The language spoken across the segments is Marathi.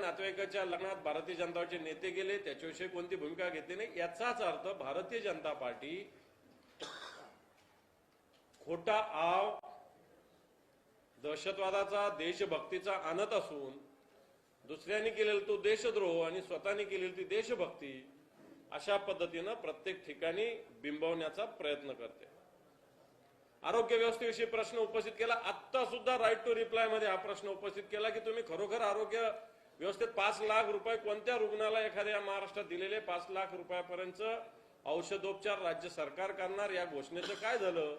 नातेवाईकाच्या लग्नात भारतीय जनता पार्टीचे नेते गेले, त्याच्याविषयी कोणती भूमिका घेतली नाही, याचाच अर्थ भारतीय जनता पार्टी खोटा आव, दहशतवादाचा, देशभक्तीचा आणत असून दुसऱ्यांनी केलेला तो देशद्रोह आणि स्वतःने केलेली ती देशभक्ती अशा पद्धतीनं प्रत्येक ठिकाणी बिंबवण्याचा प्रयत्न करते. आरोग्य व्यवस्थेविषयी प्रश्न उपस्थित केला. आत्ता सुद्धा राईट टू रिप्लाय मध्ये हा प्रश्न उपस्थित केला की तुम्ही खरोखर आरोग्य व्यवस्थेत 5 लाख रुपये कोणत्या रुग्णाला एखाद्या महाराष्ट्रात दिलेले 5 लाख रुपयापर्यंत औषधोपचार राज्य सरकार करणार, या घोषणेचं काय झालं?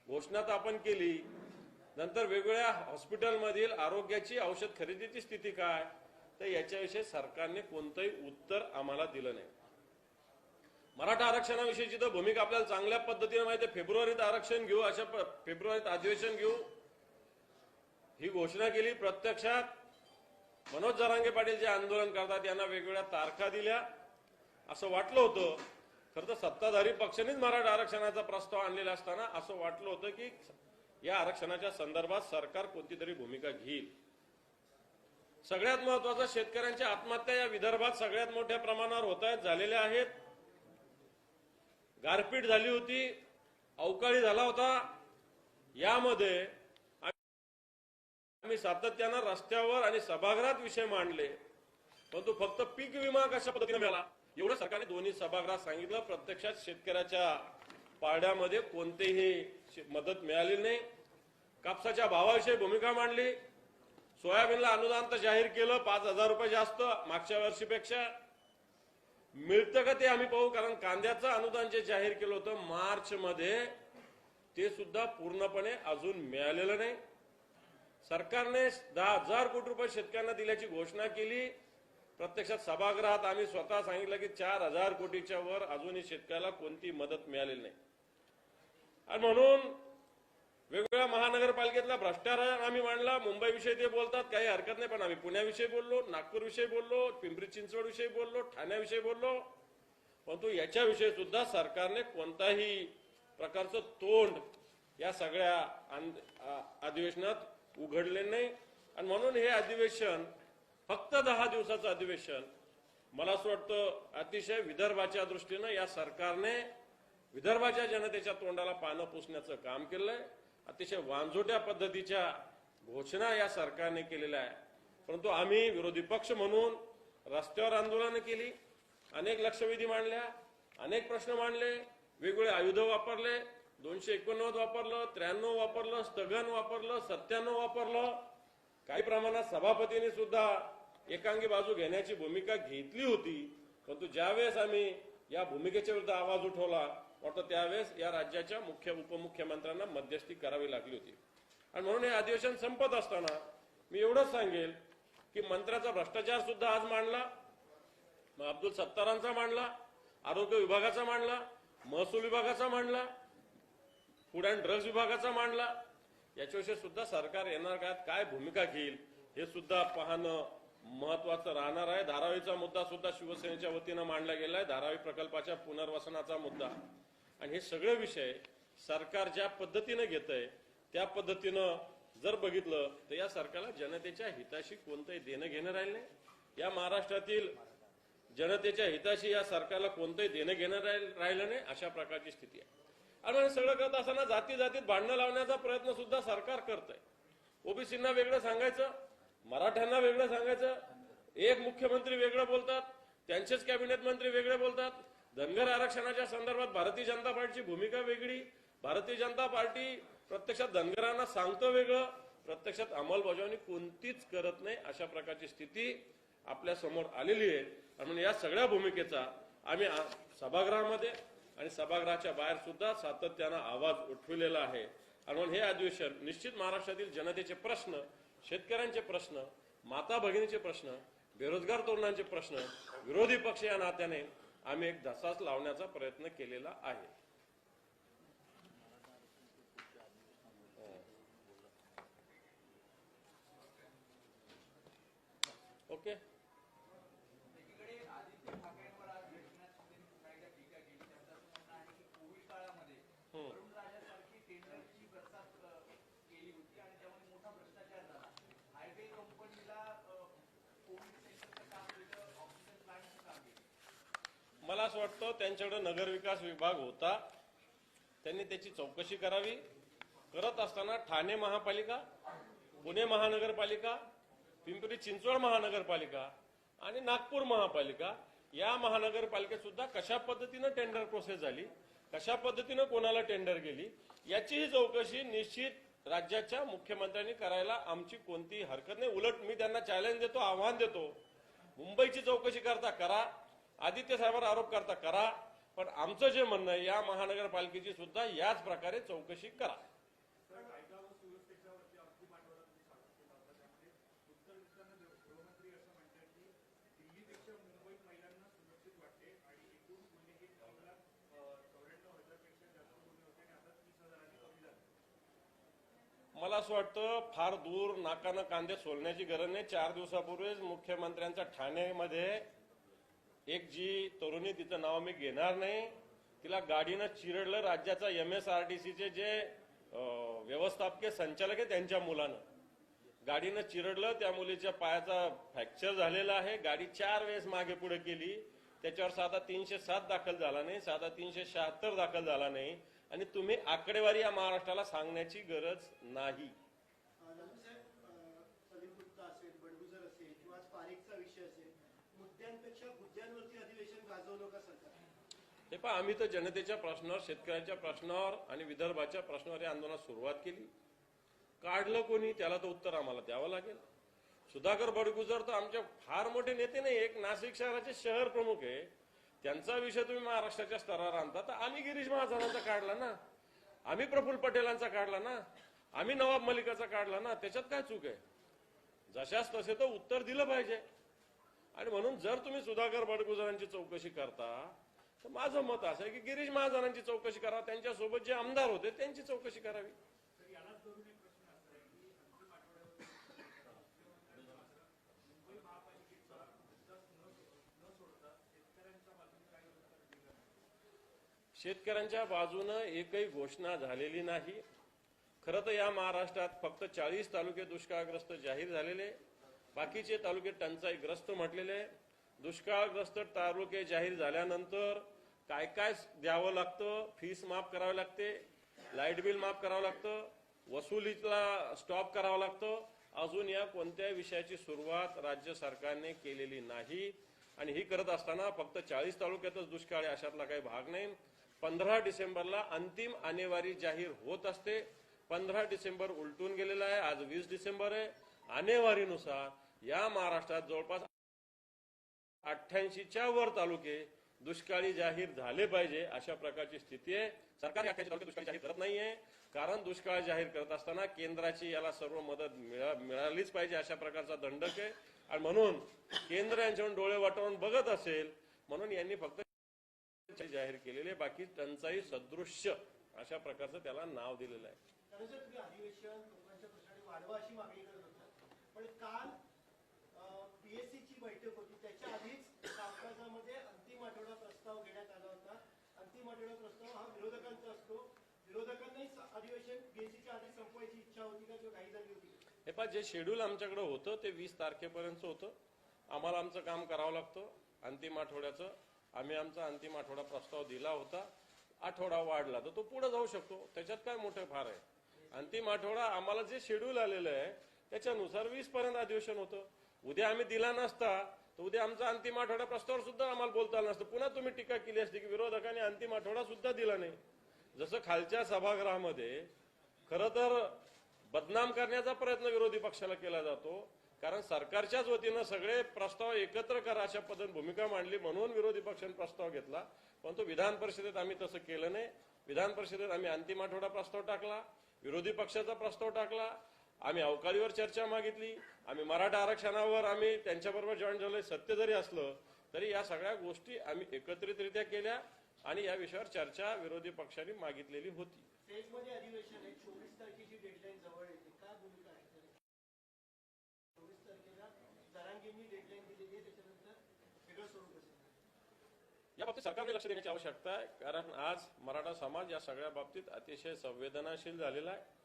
घोषणा तर आपण केली, नंतर वेगवेगळ्या हॉस्पिटलमधील आरोग्याची औषध खरेदीची स्थिती काय, तर याच्याविषयी सरकारने कोणतंही उत्तर आम्हाला दिलं नाही. मराठा आरक्षणाविषयीची तर भूमिका आपल्याला चांगल्या पद्धतीने माहिती आहे. फेब्रुवारीत आरक्षण घेऊ, अशा फेब्रुवारीत अधिवेशन घेऊ ही घोषणा केली. प्रत्यक्षात मनोज जरांगे पाटील जे आंदोलन करतात यांना वेगवेगळ्या तारखा दिल्या असं वाटलं होतं. खरं तर सत्ताधारी पक्षानेच मराठा आरक्षणाचा प्रस्ताव आणलेला असताना असं वाटलं होतं की या आरक्षणाच्या संदर्भात सरकार कोणती तरी भूमिका घेईल. सगळ्यात महत्वाचं, शेतकऱ्यांच्या आत्महत्या या विदर्भात सगळ्यात मोठ्या प्रमाणावर होत आहेत, झालेल्या आहेत. गारपीट झाली होती, अवकाळी झाला होता. यामध्ये आम्ही सातत्यानं रस्त्यावर आणि सभागृहात विषय मांडले, परंतु फक्त पीक विमा कशा पद्धतीने मिळाला एवढं सरकारने दोन्ही सभागृहात सांगितलं. प्रत्यक्षात शेतकऱ्याच्या पारड्यामध्ये कोणतीही मदत मिळाली नाही. कापसाच्या भावाविषयी भूमिका मांडली. सोयाबीनला अनुदान तर जाहीर केलं, 5,000 रुपये जास्त मागच्या वर्षीपेक्षा. मिळतं का ते आम्ही पाहू, कारण कांद्याचं अनुदान जे जाहीर केलं होतं मार्च मध्ये ते सुद्धा पूर्णपणे अजून मिळालेलं नाही. सरकारने 10,000 कोटी रुपये शेतकऱ्यांना दिल्याची घोषणा केली. प्रत्यक्षात सभागृहात आम्ही स्वतः सांगितलं की 4,000 कोटीच्या वर अजूनही शेतकऱ्याला कोणती मदत मिळालेली नाही. आणि म्हणून वेगवेगळ्या महानगरपालिकेतला भ्रष्टाचार आम्ही मांडला. मुंबईविषयी ते बोलतात, काही हरकत नाही, पण आम्ही पुण्याविषयी बोललो, नागपूरविषयी बोललो, पिंपरी चिंचवडविषयी बोललो, ठाण्याविषयी बोललो. परंतु याच्याविषयी सुद्धा सरकारने कोणताही प्रकारचं तोंड या सगळ्या अधिवेशनात उघडले नाही. आणि म्हणून हे अधिवेशन फक्त 10 दिवसाचं अधिवेशन, मला असं वाटतं अतिशय विदर्भाच्या दृष्टीनं या सरकारने विदर्भाच्या जनतेच्या तोंडाला पानं पुसण्याचं काम केलंय. अतिशय वांझोट्या पद्धतीच्या घोषणा या सरकारने केलेल्या आहे. परंतु आम्ही विरोधी पक्ष म्हणून रस्त्यावर आंदोलनं केली, अनेक लक्षवेधी मांडल्या, अनेक प्रश्न मांडले, वेगवेगळे आयुध वापरले, 289 वापरलं, 93 वापरलं, स्थगन वापरलं, 97 वापरलं. काही प्रमाणात सभापतींनी सुद्धा एकांगी बाजू घेण्याची भूमिका घेतली होती. परंतु ज्यावेळेस आम्ही या भूमिकेच्या विरुद्ध आवाज उठवला वाटतं त्यावेळेस या राज्याच्या उपमुख्यमंत्र्यांना मध्यस्थी करावी लागली होती. आणि म्हणून हे अधिवेशन संपत असताना मी एवढंच सांगेल की मंत्र्याचा भ्रष्टाचार सुद्धा आज मांडला, अब्दुल सत्तारांचा मांडला, आरोग्य विभागाचा मांडला, महसूल विभागाचा मांडला, फूड अँड ड्रग्ज विभागाचा मांडला. याच्याविषयी सुद्धा सरकार येणार काळात काय भूमिका घेईल हे सुद्धा पाहणं महत्वाचं राहणार आहे. धारावीचा मुद्दा सुद्धा शिवसेनेच्या वतीनं मांडला गेलाय, धारावी प्रकल्पाच्या पुनर्वसनाचा मुद्दा. आणि हे सगळे विषय सरकार ज्या पद्धतीनं घेतंय त्या पद्धतीनं जर बघितलं तर या सरकारला जनतेच्या हिताशी कोणतंही देणं घेणं राहिलं नाही. या महाराष्ट्रातील जनतेच्या हिताशी या सरकारला कोणतंही देणं घेणं राहिलं नाही, अशा प्रकारची स्थिती आहे. आणि सगळं करत असताना जाती जातीत भांडणं लावण्याचा प्रयत्न सुद्धा सरकार करतंय. ओबीसींना वेगळं सांगायचं, मराठ्यांना वेगळं सांगायचं, एक मुख्यमंत्री वेगळं बोलतात, त्यांचेच कॅबिनेट मंत्री वेगळे बोलतात. धनगर आरक्षणाच्या संदर्भात भारतीय जनता पार्टीची भूमिका वेगळी, भारतीय जनता पार्टी प्रत्यक्षात धनगरांना सांगतं वेगळं, प्रत्यक्षात अंमलबजावणी कोणतीच करत नाही, अशा प्रकारची स्थिती आपल्या समोर आलेली आहे. म्हणून या सगळ्या भूमिकेचा आम्ही सभागृहामध्ये आणि सभागृहाच्या बाहेर सुद्धा सातत्यानं आवाज उठविलेला आहे. आणि म्हणून हे अधिवेशन निश्चित महाराष्ट्रातील जनतेचे प्रश्न, शेतकऱ्यांचे प्रश्न, माता भगिनीचे प्रश्न, बेरोजगार तरुणांचे प्रश्न, विरोधी पक्ष या नात्याने आम्ही एक धसास लावण्याचा प्रयत्न केलेला आहे. ओके. कोविड मला असं वाटतं त्यांच्याकडे नगरविकास विभाग होता, त्यांनी त्याची चौकशी करावी. करत असताना ठाणे महापालिका, पुणे महानगरपालिका, पिंपरी चिंचवड महानगरपालिका आणि नागपूर महापालिका या महानगरपालिकेत सुद्धा कशा पद्धतीनं टेंडर प्रोसेस झाली, कशा पद्धतीनं कोणाला टेंडर गेली याचीही चौकशी निश्चित राज्याच्या मुख्यमंत्र्यांनी करायला आमची कोणतीही हरकत नाही. उलट मी त्यांना चॅलेंज देतो, आव्हान देतो, मुंबईची चौकशी करता करा, आदित्य साहेबांवर आरोप करता करा, पण आमचं जे म्हणणं आहे या महानगरपालिकेची सुद्धा याच प्रकारे चौकशी करा. मला असं वाटतं फार दूर नाकानं कांदे सोलण्याची गरज नाही. 4 दिवसापूर्वीच मुख्यमंत्र्यांच्या ठाण्यामध्ये एक जी तरुणी, तिचं नाव मी घेणार नाही, तिला गाडीनं चिरडलं राज्याचा MSRTCचे जे व्यवस्थापकीय संचालक आहे त्यांच्या मुलानं. गाडीनं चिरडलं, त्या मुलीच्या पायाचा फ्रॅक्चर झालेला आहे. गाडी 4 वेळेस मागे पुढे केली, त्याच्यावर साधा 307 दाखल झाला नाही, साधा 376 दाखल झाला नाही. आणि तुम्ही आकडेवारी या महाराष्ट्राला सांगण्याची गरज नाही. हे पहा, आम्ही तर जनतेच्या प्रश्नावर, शेतकऱ्यांच्या प्रश्नावर आणि विदर्भाच्या प्रश्नावर या आंदोलनात सुरुवात केली. काढलं कोणी त्याला तर उत्तर आम्हाला द्यावं लागेल. सुधाकर बडगुजर तर आमचे फार मोठे नेते नाही, एक नाशिक शहराचे शहर प्रमुख आहे. त्यांचा विषय तुम्ही महाराष्ट्राच्या स्तरावर आणता, तर आम्ही गिरीश महाजनांचा काढला ना, आम्ही प्रफुल्ल पटेलांचा काढला ना, आम्ही नवाब मलिकाचा काढला ना, त्याच्यात काय चूक आहे? जशाच तसे तर उत्तर दिलं पाहिजे. आणि म्हणून जर तुम्ही सुधाकर बडगुजरांची चौकशी करता तर माझं मत असं आहे की गिरीश महाजनांची चौकशी करा, त्यांच्यासोबत जे आमदार होते त्यांची चौकशी करावी. शेतकऱ्यांच्या बाजूनं एकही घोषणा झालेली नाही. खरं तर या महाराष्ट्रात फक्त 40 तालुके दुष्काळग्रस्त जाहीर झालेले, बाकीचे तालुके टंचाईग्रस्त म्हटलेले. दुष्काळग्रस्त तालुके जाहीर झाल्यानंतर काय काय द्यावं लागतं? फीस माफ करावी लागते, लाईट बिल माफ करावं लागतं, वसुलीला स्टॉप करावं लागतं. अजून या कोणत्याही विषयाची सुरुवात राज्य सरकारने केलेली नाही. आणि ही करत असताना फक्त 40 तालुक्यातच दुष्काळ आहे अशातला काही भाग नाही. 15 डिसेंबरला अंतिम आणेवारी जाहीर होत असते. 15 डिसेंबर उलटून गेलेला आहे, आज 20 डिसेंबर आहे. आणेवारीनुसार या महाराष्ट्रात जवळपास 88च्या वर तालुके दुष्काळी जाहीर झाले पाहिजे अशा प्रकारची स्थिती आहे. सरकार 88 तालुके दुष्काळी जाहीर करत नाहीये, कारण दुष्काळ जाहीर करत असताना केंद्राची याला सर्व मदत मिळालीच पाहिजे अशा प्रकारचा दंडक आहे. आणि म्हणून केंद्र यांच्याकडून डोळे वाटवून बघत असेल म्हणून यांनी फक्त जाहीर केलेले, बाकी टंचाई सदृश्य अशा प्रकारचं त्याला नाव दिलेलं आहे. अधिवेशन लोकांच्या प्रश्नाने वाढवा अशी मागणी करत होता, पण काल PSCची बैठक होती, त्याच्या आधीच कामकाजामध्ये अंतिम आठवडा प्रस्ताव घेण्यात आला होता. अंतिम आठवडा प्रस्ताव हा विरोधकांचा असतो. विरोधकांनाही अधिवेशन PSCच्या आधी संपवायची इच्छा होती का किंवा काही झाली होती? हे पहा, जे शेड्यूल आमच्याकडे होतं ते 20 तारखेपर्यंत होतं. आम्हाला आमचं काम करावं लागतं अंतिम आठवड्याचं. आम्ही आमचा अंतिम आठवडा प्रस्ताव दिला होता. आठवडा वाढला तर तो पुढे जाऊ शकतो, त्याच्यात काय मोठं फार आहे. अंतिम आठवडा आम्हाला जे शेड्यूल आलेलं आहे त्याच्यानुसार 20 पर्यंत अधिवेशन होतं. उद्या आम्ही दिला नसता तर उद्या आमचा अंतिम आठवडा प्रस्तावावर सुद्धा आम्हाला बोलता आलं नसतं. पुन्हा तुम्ही टीका केली असती की विरोधकांनी अंतिम आठवडा सुद्धा दिला नाही. जसं खालच्या सभागृहामध्ये खरं तर बदनाम करण्याचा प्रयत्न विरोधी पक्षाला केला जातो, कारण सरकारच्याच वतीनं सगळे प्रस्ताव एकत्र करा अशा पद्धतीने भूमिका मांडली म्हणून विरोधी पक्षाने प्रस्ताव घेतला. परंतु विधान परिषदेत आम्ही तसं केलं नाही. विधान परिषदेत आम्ही अंतिम आठवडा प्रस्ताव टाकला, विरोधी पक्षाचा प्रस्ताव टाकला, आम्ही अवकाळीवर चर्चा मागितली, आम्ही मराठा आरक्षणावर आम्ही त्यांच्याबरोबर जॉईन झालोय. सत्य जरी असलं तरी या सगळ्या गोष्टी आम्ही एकत्रितरित्या केल्या आणि या विषयावर चर्चा विरोधी पक्षांनी मागितलेली होती. फेजमध्ये अधिवेशन आहे, 24 तारखेची डेडलाईन जवळ येते, काय भूमिका आहे? 24 तारखेला जरांगेंनी डेडलाईन दिलेली आहे, त्याच्यानंतर वेगळं स्वरूप असेल. या बाबतीत सरकारने लक्ष देण्याची आवश्यकता आहे, कारण आज मराठा समाज या सगळ्या बाबतीत अतिशय संवेदनशील झालेला आहे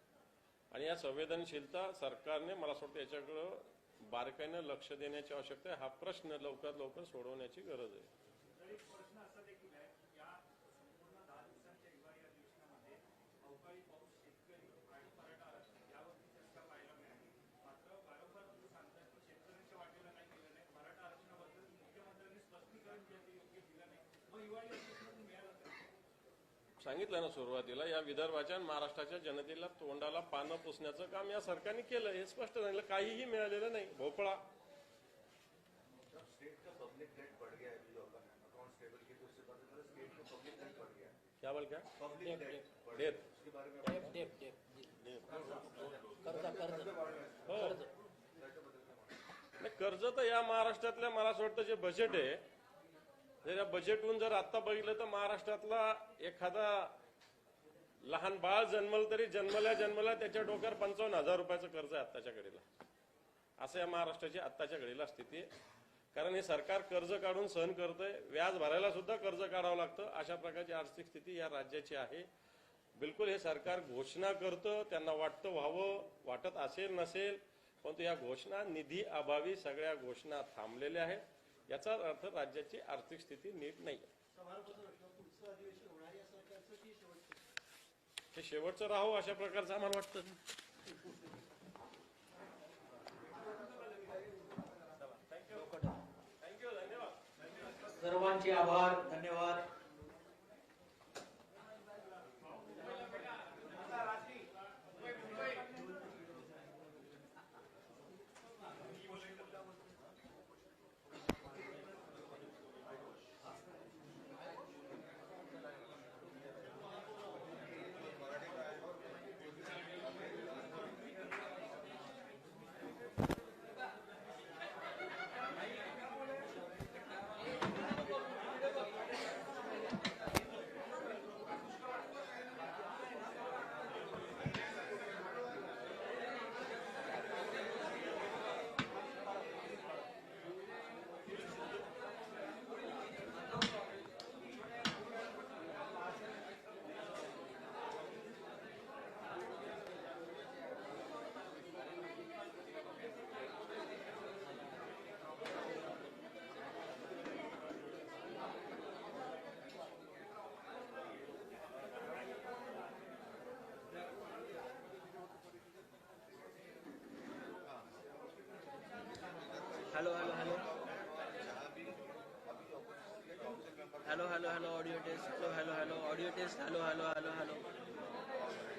आणि या संवेदनशीलता सरकारने मला असं वाटतं याच्याकडं बारकाईनं लक्ष देण्याची आवश्यकता आहे. हा प्रश्न लवकरात लवकर सोडवण्याची गरज आहे. तर एक प्रश्न असा देखील आहे की या संपूर्ण 10 दिवसांच्या हिवाळी अधिवेशनामध्ये अवकाळी पाऊस, शेतकरी आणि मराठा आरक्षण यावरती चर्चा पाहायला मिळाली. मात्र वारंवार तुम्ही सांगता की शेतकऱ्यांच्या वाटेला नाही केलं नाही, मराठा आरक्षणाबद्दल मुख्यमंत्र्यांनी स्पष्टीकरण जे आहे ते योग्य दिलं नाही. मग हिवाळी अधिवेशनातून मिळालं तर सांगितलं ना सुरुवातीला, या विदर्भाच्या आणि महाराष्ट्राच्या जनतेला तोंडाला पानं पुसण्याचं काम या सरकारने केलं, हे स्पष्ट झालं. काहीही मिळालेलं नाही, भोपळा. स्टेट का पब्लिक डेट बढ़ गया है जो अपन अकाउंट स्टेबल की तो उससे पता चला स्टेट का पब्लिक डेट बढ़ गया है। क्या बोल क्या पब्लिक डेट बढ़ डेट गया। उसके बारे में नाही, कर्ज तर या महाराष्ट्रातल्या, मला असं वाटतं जे बजेट आहे, जर या बजेटहून जर आता बघितलं तर महाराष्ट्रातला एखादा लहान बाळ जन्मलं तरी जन्मल्या त्याच्या डोक्यावर 55,000 रुपयाचं कर्ज आहे आत्ताच्या घडीला. असं या महाराष्ट्राची आत्ताच्या घडीला स्थिती आहे. कारण हे सरकार कर्ज काढून सहन करतंय, व्याज भरायला सुद्धा कर्ज काढावं लागतं. अशा प्रकारची आर्थिक स्थिती या राज्याची आहे. बिलकुल हे सरकार घोषणा करतं, त्यांना वाटतं व्हावं, वाटत असेल नसेल, परंतु या घोषणा निधी अभावी सगळ्या घोषणा थांबलेल्या आहेत. याचा अर्थ राज्याची आर्थिक स्थिती नीट नाही. समारोपाचा प्रश्न, पुढचं अधिवेशन होणार या सरकारचं की शेवटचं? हे शेवटचं राहावं अशा प्रकारचं आम्हाला वाटतं. थँक्यू, धन्यवाद. सर्वांचे आभार, धन्यवाद. Hello hello hello hello hello hello audio test hello hello hello audio test hello hello hello hello